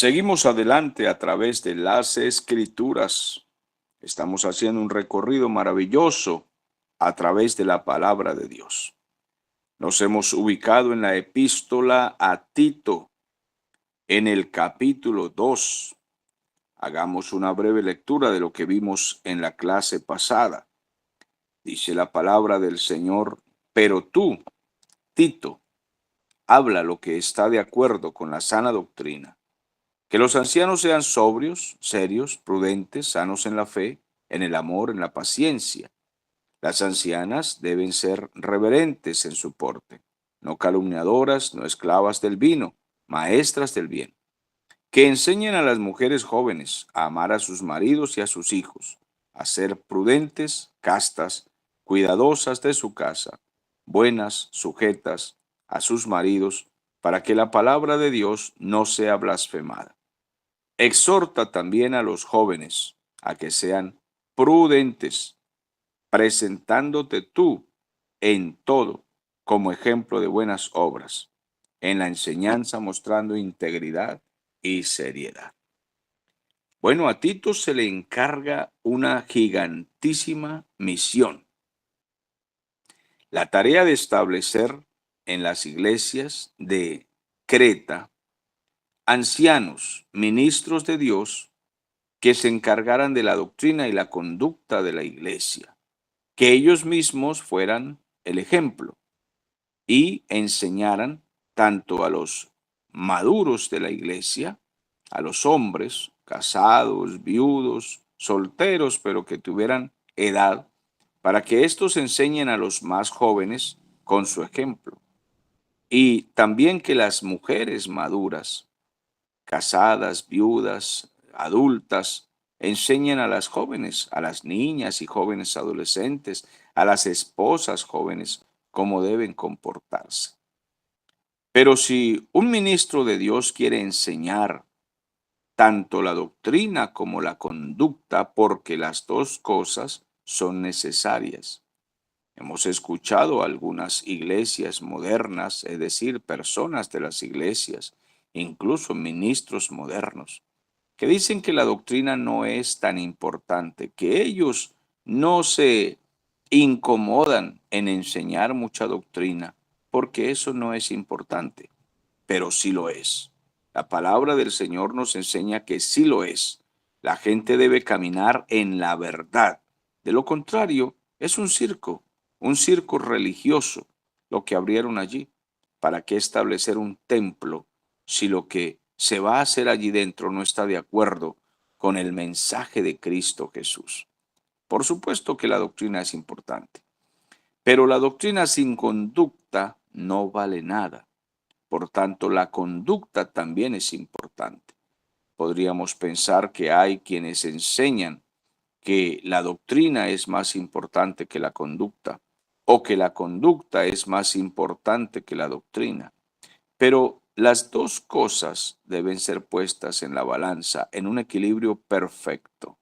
Seguimos adelante a través de las Escrituras. Estamos haciendo un recorrido maravilloso a través de la palabra de Dios. Nos hemos ubicado en la epístola a Tito, en el capítulo 2. Hagamos una breve lectura de lo que vimos en la clase pasada. Dice la palabra del Señor: pero tú, Tito, habla lo que está de acuerdo con la sana doctrina. Que los ancianos sean sobrios, serios, prudentes, sanos en la fe, en el amor, en la paciencia. Las ancianas deben ser reverentes en su porte, no calumniadoras, no esclavas del vino, maestras del bien. Que enseñen a las mujeres jóvenes a amar a sus maridos y a sus hijos, a ser prudentes, castas, cuidadosas de su casa, buenas, sujetas a sus maridos, para que la palabra de Dios no sea blasfemada. Exhorta también a los jóvenes a que sean prudentes, presentándote tú en todo como ejemplo de buenas obras, en la enseñanza mostrando integridad y seriedad. Bueno, a Tito se le encarga una gigantísima misión: la tarea de establecer en las iglesias de Creta ancianos, ministros de Dios, que se encargaran de la doctrina y la conducta de la iglesia, que ellos mismos fueran el ejemplo y enseñaran tanto a los maduros de la iglesia, a los hombres casados, viudos, solteros, pero que tuvieran edad, para que éstos enseñen a los más jóvenes con su ejemplo. Y también que las mujeres maduras, casadas, viudas, adultas, enseñen a las jóvenes, a las niñas y jóvenes adolescentes, a las esposas jóvenes, cómo deben comportarse. Pero si un ministro de Dios quiere enseñar tanto la doctrina como la conducta, porque las dos cosas son necesarias. Hemos escuchado algunas iglesias modernas, es decir, personas de las iglesias, incluso ministros modernos, que dicen que la doctrina no es tan importante, que ellos no se incomodan en enseñar mucha doctrina, porque eso no es importante, pero sí lo es. La palabra del Señor nos enseña que sí lo es. La gente debe caminar en la verdad. De lo contrario, es un circo religioso, lo que abrieron allí. ¿Para qué establecer un templo si lo que se va a hacer allí dentro no está de acuerdo con el mensaje de Cristo Jesús? Por supuesto que la doctrina es importante, pero la doctrina sin conducta no vale nada. Por tanto, la conducta también es importante. Podríamos pensar que hay quienes enseñan que la doctrina es más importante que la conducta, o que la conducta es más importante que la doctrina. Pero las dos cosas deben ser puestas en la balanza en un equilibrio perfecto.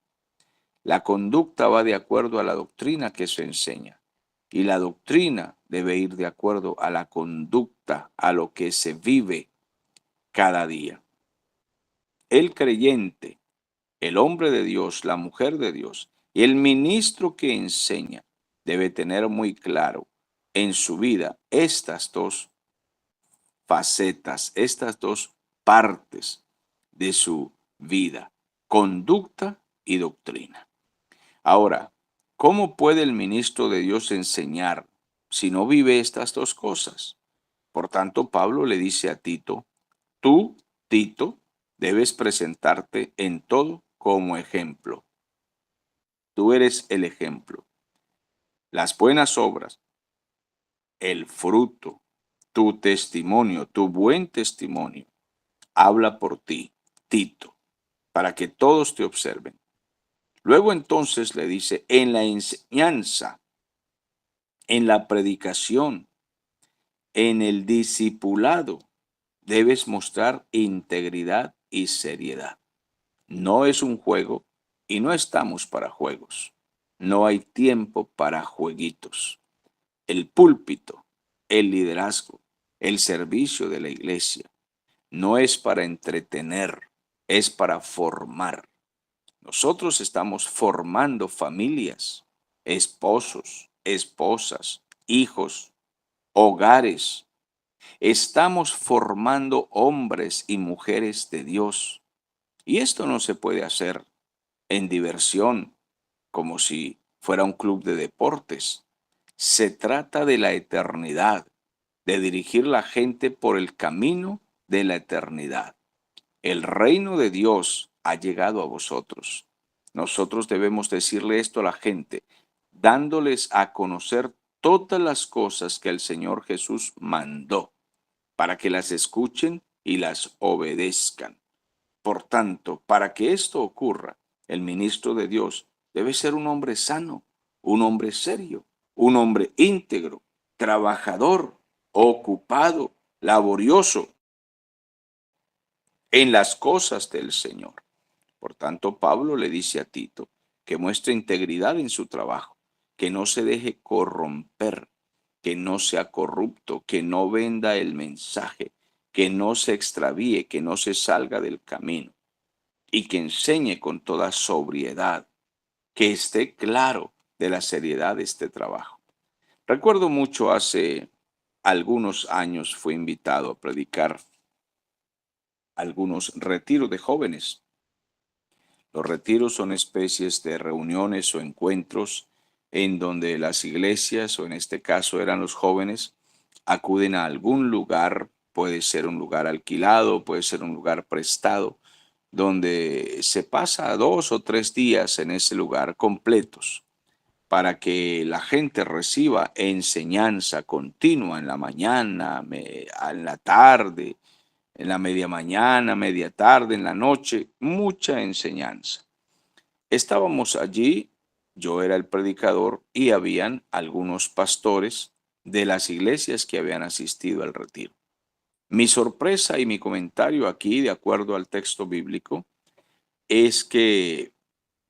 La conducta va de acuerdo a la doctrina que se enseña, y la doctrina debe ir de acuerdo a la conducta, a lo que se vive cada día. El creyente, el hombre de Dios, la mujer de Dios y el ministro que enseña debe tener muy claro en su vida estas dos facetas, estas dos partes de su vida: conducta y doctrina. Ahora, ¿cómo puede el ministro de Dios enseñar si no vive estas dos cosas? Por tanto, Pablo le dice a Tito: tú, Tito, debes presentarte en todo como ejemplo. Tú eres el ejemplo. Las buenas obras, el fruto, tu testimonio, tu buen testimonio, habla por ti, Tito, para que todos te observen. Luego entonces le dice: en la enseñanza, en la predicación, en el discipulado, debes mostrar integridad y seriedad. No es un juego y no estamos para juegos. No hay tiempo para jueguitos. El púlpito, el liderazgo, el servicio de la iglesia no es para entretener, es para formar. Nosotros estamos formando familias, esposos, esposas, hijos, hogares. Estamos formando hombres y mujeres de Dios. Y esto no se puede hacer en diversión, como si fuera un club de deportes. Se trata de la eternidad, de dirigir la gente por el camino de la eternidad. El reino de Dios ha llegado a vosotros. Nosotros debemos decirle esto a la gente, dándoles a conocer todas las cosas que el Señor Jesús mandó, para que las escuchen y las obedezcan. Por tanto, para que esto ocurra, el ministro de Dios debe ser un hombre sano, un hombre serio, un hombre íntegro, trabajador, ocupado, laborioso en las cosas del Señor. Por tanto, Pablo le dice a Tito que muestre integridad en su trabajo, que no se deje corromper, que no sea corrupto, que no venda el mensaje, que no se extravíe, que no se salga del camino y que enseñe con toda sobriedad, que esté claro de la seriedad de este trabajo. Recuerdo mucho hace algunos años fui invitado a predicar algunos retiros de jóvenes. Los retiros son especies de reuniones o encuentros en donde las iglesias, o en este caso eran los jóvenes, acuden a algún lugar, puede ser un lugar alquilado, puede ser un lugar prestado, donde se pasa 2 o 3 días en ese lugar completos para que la gente reciba enseñanza continua en la mañana, en la tarde, en la media mañana, media tarde, en la noche, mucha enseñanza. Estábamos allí, yo era el predicador y habían algunos pastores de las iglesias que habían asistido al retiro. Mi sorpresa y mi comentario aquí, de acuerdo al texto bíblico, es que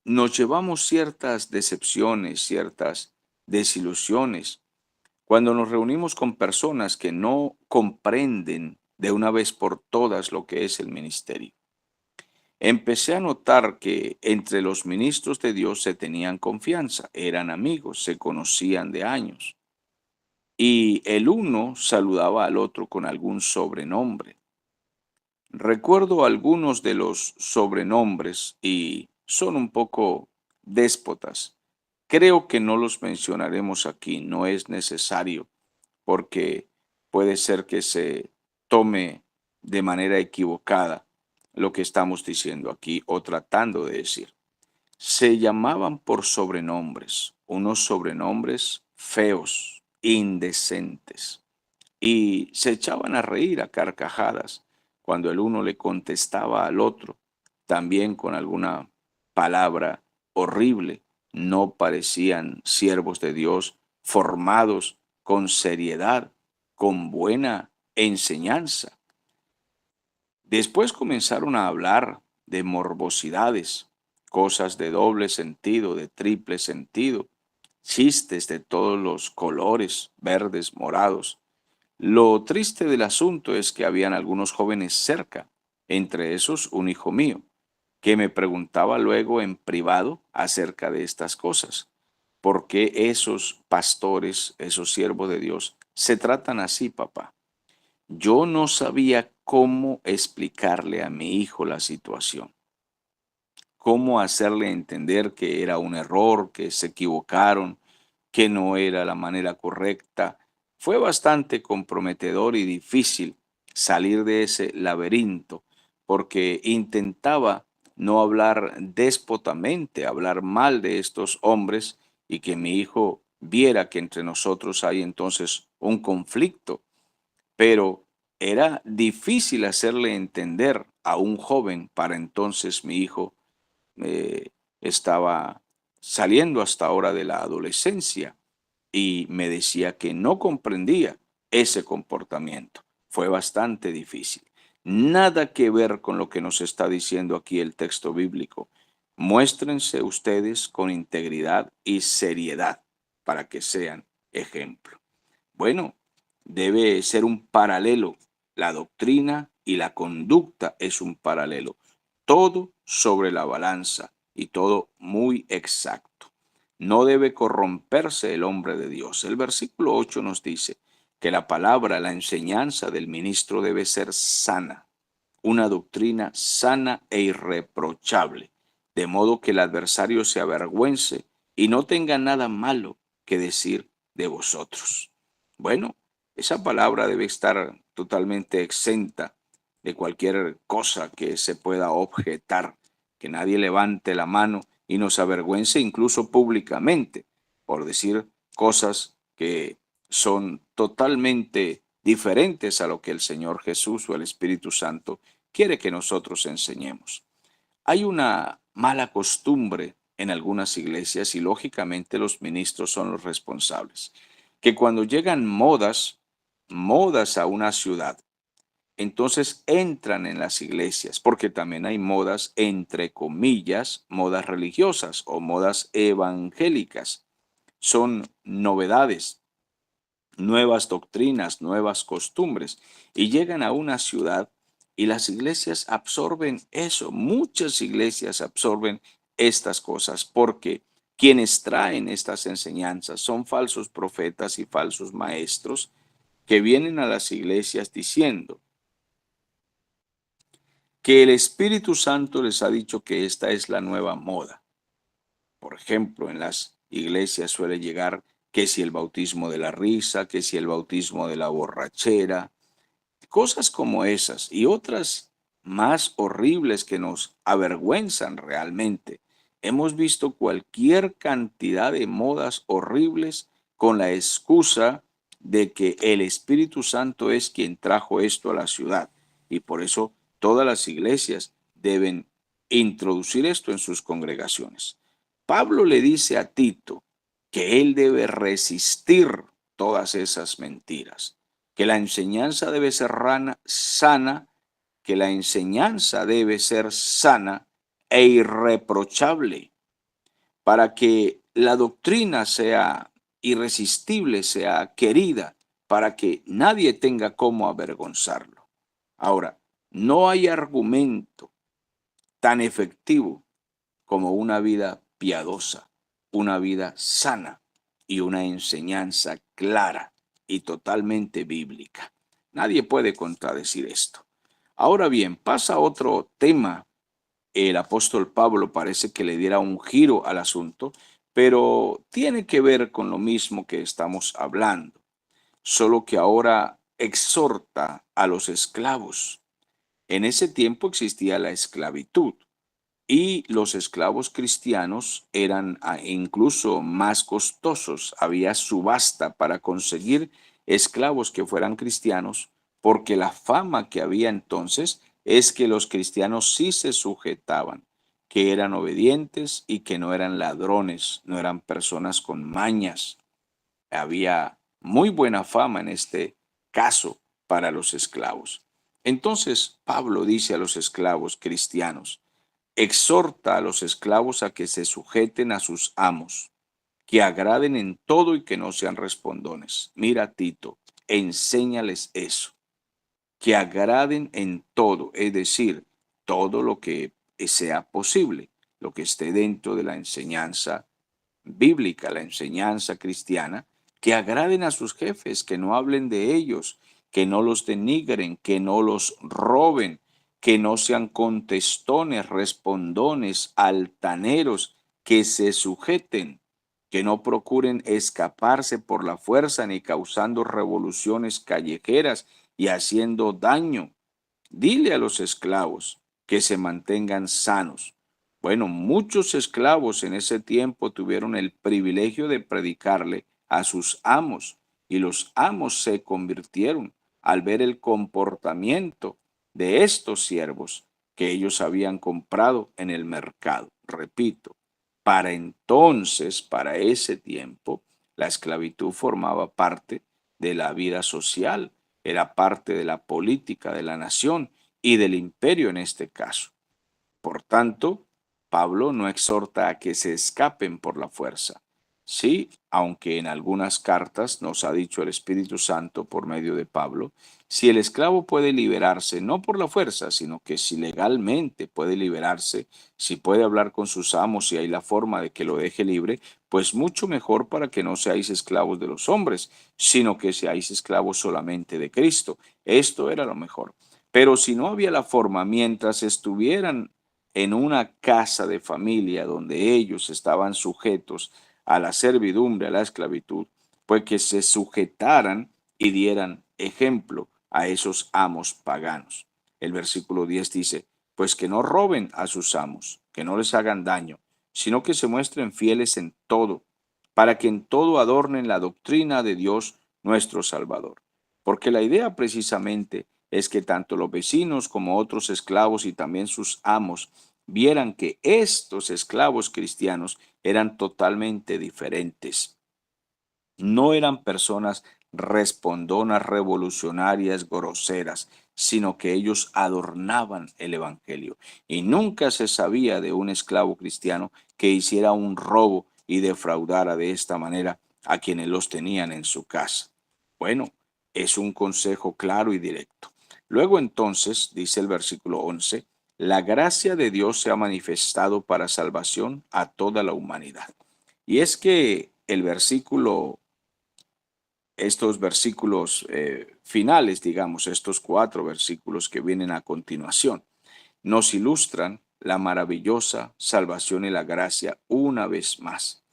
nos llevamos ciertas decepciones, ciertas desilusiones, cuando nos reunimos con personas que no comprenden de una vez por todas lo que es el ministerio. Empecé a notar que entre los ministros de Dios se tenían confianza, eran amigos, se conocían de años. Y el uno saludaba al otro con algún sobrenombre. Recuerdo algunos de los sobrenombres y son un poco déspotas. Creo que no los mencionaremos aquí, no es necesario, porque puede ser que se tome de manera equivocada lo que estamos diciendo aquí o tratando de decir. Se llamaban por sobrenombres, unos sobrenombres feos, indecentes, y se echaban a reír a carcajadas cuando el uno le contestaba al otro, también con alguna palabra horrible. No parecían siervos de Dios formados con seriedad, con buena enseñanza. Después comenzaron a hablar de morbosidades, cosas de doble sentido, de triple sentido, chistes de todos los colores, verdes, morados. Lo triste del asunto es que habían algunos jóvenes cerca, entre esos un hijo mío, que me preguntaba luego en privado acerca de estas cosas. ¿Por qué esos pastores, esos siervos de Dios, se tratan así, papá? Yo no sabía cómo explicarle a mi hijo la situación, cómo hacerle entender que era un error, que se equivocaron, que no era la manera correcta. Fue bastante comprometedor y difícil salir de ese laberinto porque intentaba no hablar déspotamente, hablar mal de estos hombres y que mi hijo viera que entre nosotros hay entonces un conflicto. Pero era difícil hacerle entender a un joven, para entonces mi hijo estaba saliendo hasta ahora de la adolescencia y me decía que no comprendía ese comportamiento. Fue bastante difícil. Nada que ver con lo que nos está diciendo aquí el texto bíblico. Muéstrense ustedes con integridad y seriedad para que sean ejemplo. Bueno, debe ser un paralelo. La doctrina y la conducta es un paralelo. todo sobre la balanza y todo muy exacto. No debe corromperse el hombre de Dios. El versículo 8 nos dice que la palabra, la enseñanza del ministro debe ser sana, una doctrina sana e irreprochable, de modo que el adversario se avergüence y no tenga nada malo que decir de vosotros. Bueno, esa palabra debe estar totalmente exenta de cualquier cosa que se pueda objetar, que nadie levante la mano y nos avergüence incluso públicamente por decir cosas que son totalmente diferentes a lo que el Señor Jesús o el Espíritu Santo quiere que nosotros enseñemos. Hay una mala costumbre en algunas iglesias y lógicamente los ministros son los responsables, que cuando llegan modas a una ciudad, entonces entran en las iglesias, porque también hay modas, entre comillas, modas religiosas o modas evangélicas. Son novedades, nuevas doctrinas, nuevas costumbres, y llegan a una ciudad y las iglesias absorben eso. Muchas iglesias absorben estas cosas porque quienes traen estas enseñanzas son falsos profetas y falsos maestros que vienen a las iglesias diciendo que el Espíritu Santo les ha dicho que esta es la nueva moda. Por ejemplo, en las iglesias suele llegar que si el bautismo de la risa, que si el bautismo de la borrachera, cosas como esas y otras más horribles que nos avergüenzan realmente. Hemos visto cualquier cantidad de modas horribles con la excusa de que el Espíritu Santo es quien trajo esto a la ciudad y por eso todas las iglesias deben introducir esto en sus congregaciones. Pablo le dice a Tito que él debe resistir todas esas mentiras, que la enseñanza debe ser sana, que la enseñanza debe ser sana e irreprochable, para que la doctrina sea irresistible, sea querida, para que nadie tenga cómo avergonzarlo. Ahora, no hay argumento tan efectivo como una vida piadosa, una vida sana y una enseñanza clara y totalmente bíblica. Nadie puede contradecir esto. Ahora bien, pasa otro tema. El apóstol Pablo parece que le diera un giro al asunto, pero tiene que ver con lo mismo que estamos hablando, solo que ahora exhorta a los esclavos. En ese tiempo existía la esclavitud y los esclavos cristianos eran incluso más costosos. Había subasta para conseguir esclavos que fueran cristianos, porque la fama que había entonces es que los cristianos sí se sujetaban, que eran obedientes y que no eran ladrones, no eran personas con mañas. Había muy buena fama en este caso para los esclavos. Entonces Pablo dice a los esclavos cristianos, exhorta a los esclavos a que se sujeten a sus amos, que agraden en todo y que no sean respondones. Mira, Tito, enséñales eso, que agraden en todo, es decir, todo lo que sea posible, lo que esté dentro de la enseñanza bíblica, la enseñanza cristiana, que agraden a sus jefes, que no hablen de ellos, que no los denigren, que no los roben, que no sean contestones, respondones, altaneros, que se sujeten, que no procuren escaparse por la fuerza ni causando revoluciones callejeras y haciendo daño. Dile a los esclavos que se mantengan sanos. Bueno, muchos esclavos en ese tiempo tuvieron el privilegio de predicarle a sus amos y los amos se convirtieron al ver el comportamiento de estos siervos que ellos habían comprado en el mercado. Repito, para entonces, para ese tiempo, la esclavitud formaba parte de la vida social, era parte de la política de la nación y del imperio en este caso. Por tanto, Pablo no exhorta a que se escapen por la fuerza. Sí, aunque en algunas cartas nos ha dicho el Espíritu Santo por medio de Pablo Si el esclavo puede liberarse, no por la fuerza, sino que si legalmente puede liberarse, si puede hablar con sus amos y hay la forma de que lo deje libre, pues mucho mejor para que no seáis esclavos de los hombres, sino que seáis esclavos solamente de Cristo. Esto era lo mejor. Pero si no había la forma, mientras estuvieran en una casa de familia donde ellos estaban sujetos a la servidumbre, a la esclavitud, pues que se sujetaran y dieran ejemplo a esos amos paganos. El versículo 10 dice, pues que no roben a sus amos, que no les hagan daño, sino que se muestren fieles en todo, para que en todo adornen la doctrina de Dios nuestro Salvador. Porque la idea precisamente es que tanto los vecinos como otros esclavos y también sus amos vieran que estos esclavos cristianos eran totalmente diferentes. No eran personas respondonas, revolucionarias, groseras, sino que ellos adornaban el Evangelio. Y nunca se sabía de un esclavo cristiano que hiciera un robo y defraudara de esta manera a quienes los tenían en su casa. Bueno, es un consejo claro y directo. Luego entonces, dice el versículo 11, la gracia de Dios se ha manifestado para salvación a toda la humanidad. Y es que estos versículos finales, digamos, estos 4 versículos que vienen a continuación, nos ilustran la maravillosa salvación y la gracia una vez más.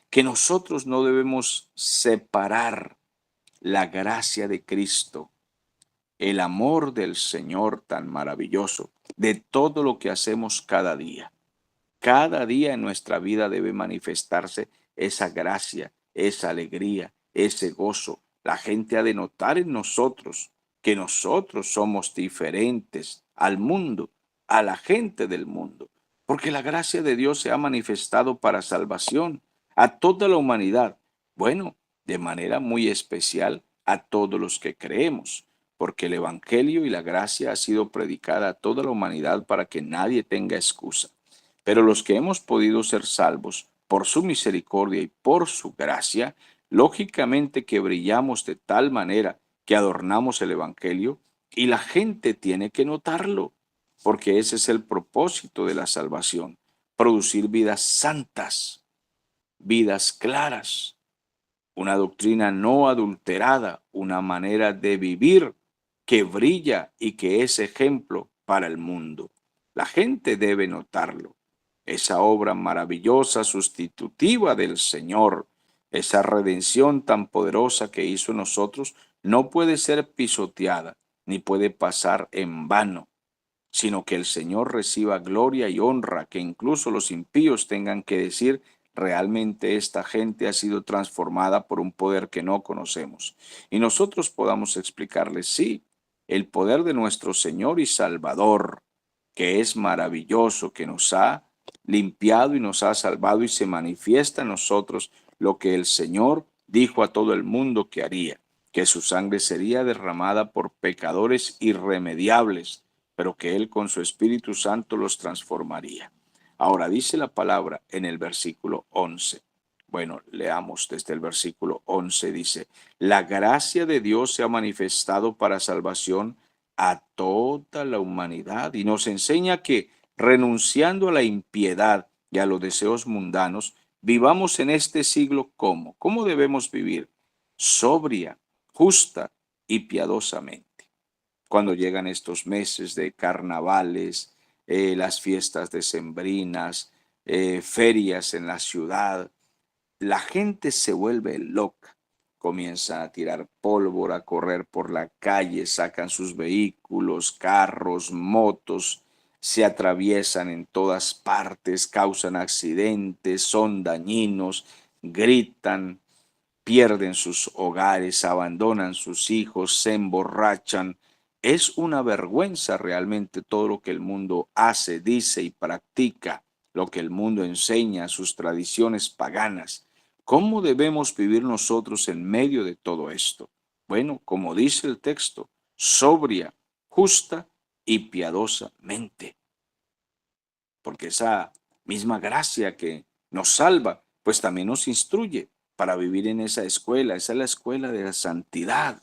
Que nosotros no debemos separar la gracia de Cristo, el amor del Señor tan maravilloso, de todo lo que hacemos cada día. Cada día en nuestra vida debe manifestarse esa gracia, esa alegría, ese gozo. La gente ha de notar en nosotros que nosotros somos diferentes al mundo, a la gente del mundo, porque la gracia de Dios se ha manifestado para salvación a toda la humanidad. Bueno, de manera muy especial a todos los que creemos, porque el Evangelio y la gracia ha sido predicada a toda la humanidad para que nadie tenga excusa. Pero los que hemos podido ser salvos por su misericordia y por su gracia, lógicamente que brillamos de tal manera que adornamos el Evangelio y la gente tiene que notarlo, porque ese es el propósito de la salvación, producir vidas santas, vidas claras, una doctrina no adulterada, una manera de vivir que brilla y que es ejemplo para el mundo. La gente debe notarlo. Esa obra maravillosa, sustitutiva del Señor, esa redención tan poderosa que hizo en nosotros, no puede ser pisoteada ni puede pasar en vano, sino que el Señor reciba gloria y honra, que incluso los impíos tengan que decir, realmente esta gente ha sido transformada por un poder que no conocemos. Y nosotros podamos explicarles, sí, el poder de nuestro Señor y Salvador, que es maravilloso, que nos ha limpiado y nos ha salvado y se manifiesta en nosotros lo que el Señor dijo a todo el mundo que haría, que su sangre sería derramada por pecadores irremediables, pero que Él con su Espíritu Santo los transformaría. Ahora dice la palabra en el versículo 11. Bueno, leamos desde el versículo 11, dice, la gracia de Dios se ha manifestado para salvación a toda la humanidad y nos enseña que renunciando a la impiedad y a los deseos mundanos, vivamos en este siglo como, ¿cómo debemos vivir? Sobria, justa y piadosamente. Cuando llegan estos meses de carnavales, las fiestas decembrinas, ferias en la ciudad, la gente se vuelve loca. Comienzan a tirar pólvora, a correr por la calle, sacan sus vehículos, carros, motos, se atraviesan en todas partes, causan accidentes, son dañinos, gritan, pierden sus hogares, abandonan sus hijos, se emborrachan. Es una vergüenza realmente todo lo que el mundo hace, dice y practica, lo que el mundo enseña, sus tradiciones paganas. ¿Cómo debemos vivir nosotros en medio de todo esto? Bueno, como dice el texto, sobria, justa y piadosamente, porque esa misma gracia que nos salva, pues también nos instruye para vivir en esa escuela. Esa es la escuela de la santidad.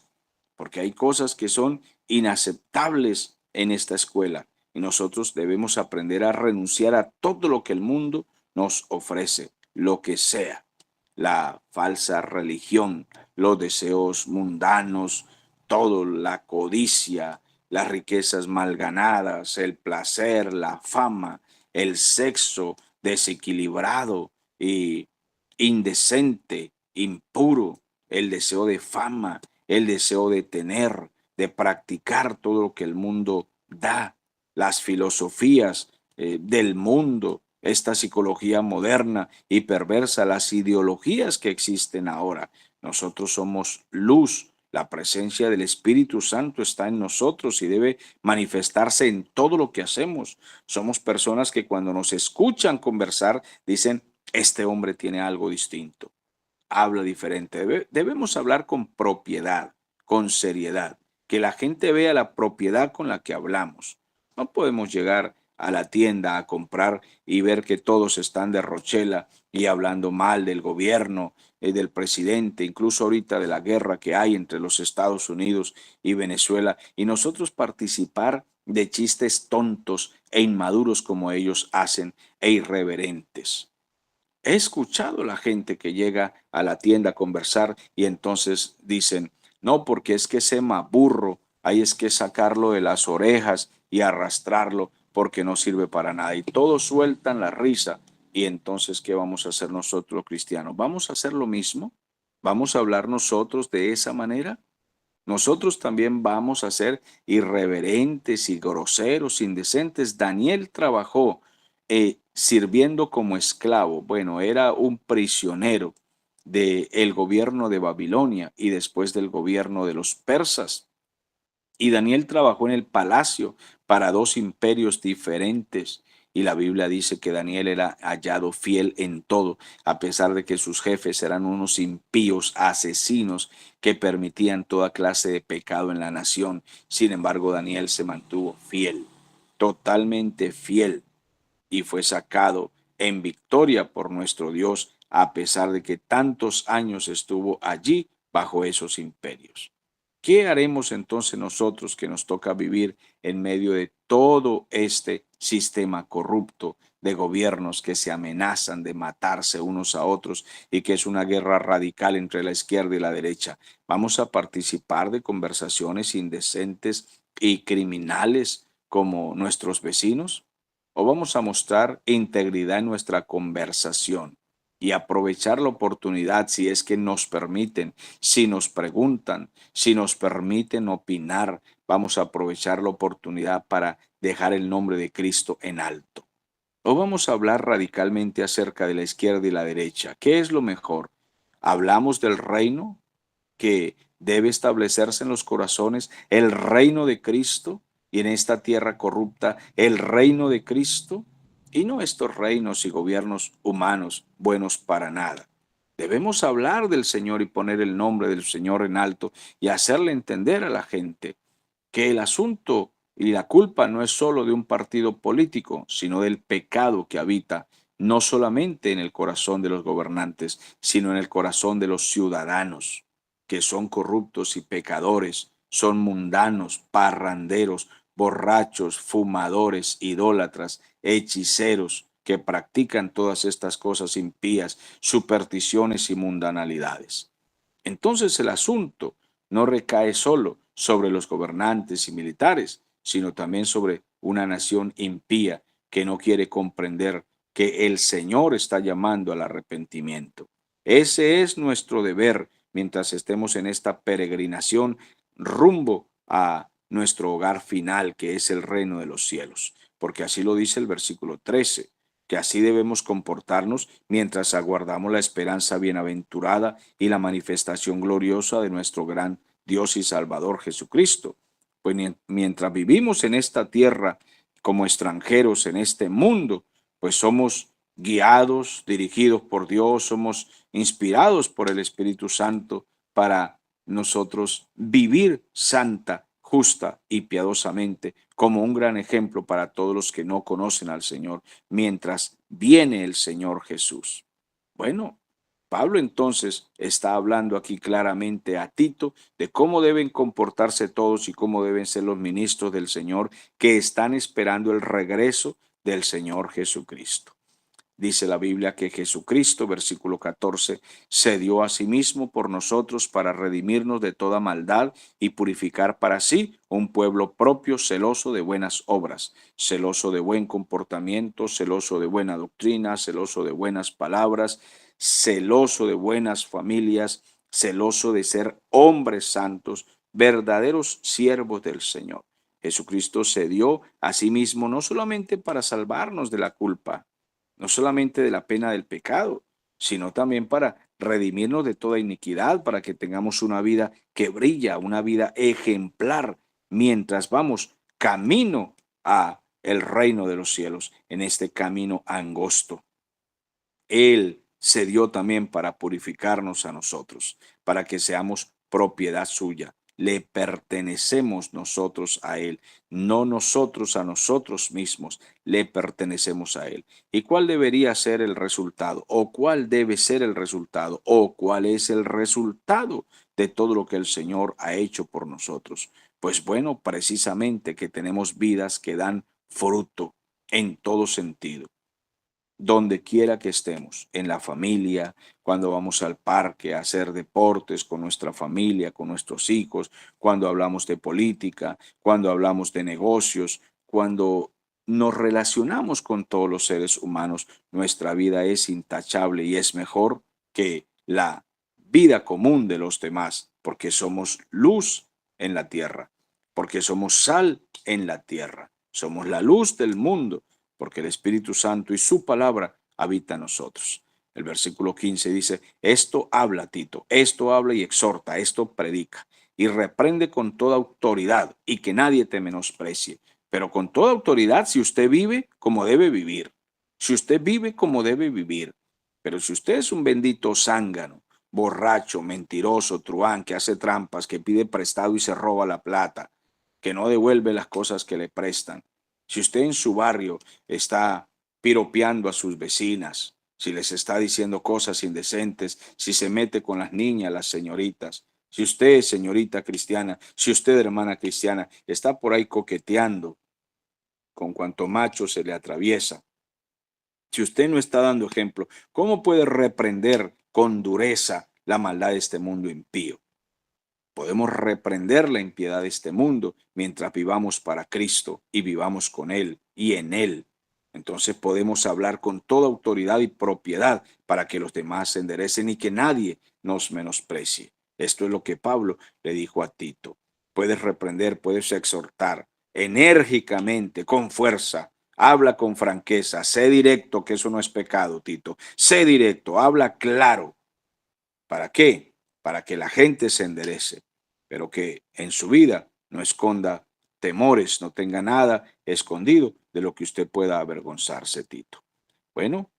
porque hay cosas que son inaceptables en esta escuela y nosotros debemos aprender a renunciar a todo lo que el mundo nos ofrece, lo que sea, la falsa religión, los deseos mundanos, todo, la codicia, las riquezas mal ganadas, el placer, la fama, el sexo desequilibrado y indecente, impuro, el deseo de fama, el deseo de tener, de practicar todo lo que el mundo da, las filosofías del mundo, esta psicología moderna y perversa, las ideologías que existen ahora. Nosotros somos luz. La presencia del Espíritu Santo está en nosotros y debe manifestarse en todo lo que hacemos. Somos personas que cuando nos escuchan conversar dicen, este hombre tiene algo distinto, habla diferente. Debemos hablar con propiedad, con seriedad, que la gente vea la propiedad con la que hablamos. No podemos llegar a la tienda a comprar y ver que todos están de Rochela y hablando mal del gobierno, del presidente, incluso ahorita de la guerra que hay entre los Estados Unidos y Venezuela, y nosotros participar de chistes tontos e inmaduros como ellos hacen e irreverentes. He escuchado la gente que llega a la tienda a conversar y entonces dicen, no, porque es que ese burro, ahí es que sacarlo de las orejas y arrastrarlo porque no sirve para nada. Y todos sueltan la risa. Y entonces, ¿qué vamos a hacer nosotros los cristianos? ¿Vamos a hacer lo mismo? ¿Vamos a hablar nosotros de esa manera? Nosotros también vamos a ser irreverentes y groseros, indecentes. Daniel trabajó sirviendo como esclavo. Bueno, era un prisionero del gobierno de Babilonia y después del gobierno de los persas. Y Daniel trabajó en el palacio para dos imperios diferentes. Y la Biblia dice que Daniel era hallado fiel en todo, a pesar de que sus jefes eran unos impíos, asesinos, que permitían toda clase de pecado en la nación. Sin embargo, Daniel se mantuvo fiel, totalmente fiel, y fue sacado en victoria por nuestro Dios, a pesar de que tantos años estuvo allí bajo esos imperios. ¿Qué haremos entonces nosotros que nos toca vivir en medio de todo este sistema corrupto de gobiernos que se amenazan de matarse unos a otros y que es una guerra radical entre la izquierda y la derecha? ¿Vamos a participar de conversaciones indecentes y criminales como nuestros vecinos? ¿O vamos a mostrar integridad en nuestra conversación y aprovechar la oportunidad si es que nos permiten, si nos preguntan, si nos permiten opinar? Vamos a aprovechar la oportunidad para dejar el nombre de Cristo en alto. ¿O vamos a hablar radicalmente acerca de la izquierda y la derecha? ¿Qué es lo mejor? ¿Hablamos del reino que debe establecerse en los corazones, el reino de Cristo, y en esta tierra corrupta el reino de Cristo, y no estos reinos y gobiernos humanos buenos para nada? Debemos hablar del Señor y poner el nombre del Señor en alto y hacerle entender a la gente que el asunto y la culpa no es solo de un partido político, sino del pecado que habita no solamente en el corazón de los gobernantes, sino en el corazón de los ciudadanos, que son corruptos y pecadores, son mundanos, parranderos, borrachos, fumadores, idólatras, hechiceros, que practican todas estas cosas impías, supersticiones y mundanalidades. Entonces el asunto no recae solo sobre los gobernantes y militares, sino también sobre una nación impía que no quiere comprender que el Señor está llamando al arrepentimiento. Ese es nuestro deber mientras estemos en esta peregrinación rumbo a nuestro hogar final, que es el reino de los cielos, porque así lo dice el versículo 13, que así debemos comportarnos mientras aguardamos la esperanza bienaventurada y la manifestación gloriosa de nuestro gran Dios y Salvador Jesucristo. Pues mientras vivimos en esta tierra como extranjeros en este mundo, pues somos guiados, dirigidos por Dios, somos inspirados por el Espíritu Santo para nosotros vivir santa, justa y piadosamente como un gran ejemplo para todos los que no conocen al Señor mientras viene el Señor Jesús. Bueno, Pablo entonces está hablando aquí claramente a Tito de cómo deben comportarse todos y cómo deben ser los ministros del Señor que están esperando el regreso del Señor Jesucristo. Dice la Biblia que Jesucristo, versículo 14, se dio a sí mismo por nosotros para redimirnos de toda maldad y purificar para sí un pueblo propio, celoso de buenas obras, celoso de buen comportamiento, celoso de buena doctrina, celoso de buenas palabras, celoso de buenas familias, celoso de ser hombres santos, verdaderos siervos del Señor. Jesucristo se dio a sí mismo no solamente para salvarnos de la culpa, no solamente de la pena del pecado, sino también para redimirnos de toda iniquidad, para que tengamos una vida que brilla, una vida ejemplar, mientras vamos camino a el reino de los cielos, en este camino angosto. Él se dio también para purificarnos a nosotros, para que seamos propiedad suya. Le pertenecemos nosotros a Él, no nosotros a nosotros mismos, le pertenecemos a Él. ¿Y cuál debería ser el resultado? ¿O cuál debe ser el resultado? ¿O cuál es el resultado de todo lo que el Señor ha hecho por nosotros? Pues bueno, precisamente que tenemos vidas que dan fruto en todo sentido donde quiera que estemos, en la familia, cuando vamos al parque a hacer deportes con nuestra familia, con nuestros hijos, cuando hablamos de política, cuando hablamos de negocios, cuando nos relacionamos con todos los seres humanos, nuestra vida es intachable y es mejor que la vida común de los demás, porque somos luz en la tierra, porque somos sal en la tierra, somos la luz del mundo porque el Espíritu Santo y su palabra habita en nosotros. El versículo 15 dice, esto habla Tito, esto habla y exhorta, esto predica y reprende con toda autoridad y que nadie te menosprecie, pero con toda autoridad si usted vive como debe vivir, si usted vive como debe vivir, pero si usted es un bendito zángano, borracho, mentiroso, truán, que hace trampas, que pide prestado y se roba la plata, que no devuelve las cosas que le prestan, si usted en su barrio está piropeando a sus vecinas, si les está diciendo cosas indecentes, si se mete con las niñas, las señoritas, si usted, señorita cristiana, si usted, hermana cristiana, está por ahí coqueteando con cuanto macho se le atraviesa, si usted no está dando ejemplo, ¿cómo puede reprender con dureza la maldad de este mundo impío? Podemos reprender la impiedad de este mundo mientras vivamos para Cristo y vivamos con Él y en Él. Entonces podemos hablar con toda autoridad y propiedad para que los demás se enderecen y que nadie nos menosprecie. Esto es lo que Pablo le dijo a Tito. Puedes reprender, puedes exhortar enérgicamente, con fuerza. Habla con franqueza, sé directo, que eso no es pecado, Tito. Sé directo, habla claro. ¿Para qué? Para que la gente se enderece, pero que en su vida no esconda temores, no tenga nada escondido de lo que usted pueda avergonzarse, Tito. Bueno,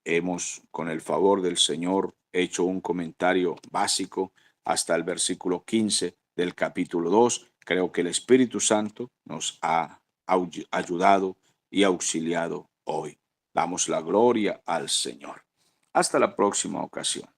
hemos, con el favor del Señor, hecho un comentario básico hasta el versículo 15 del capítulo 2. Creo que el Espíritu Santo nos ha ayudado y auxiliado hoy. Damos la gloria al Señor. Hasta la próxima ocasión.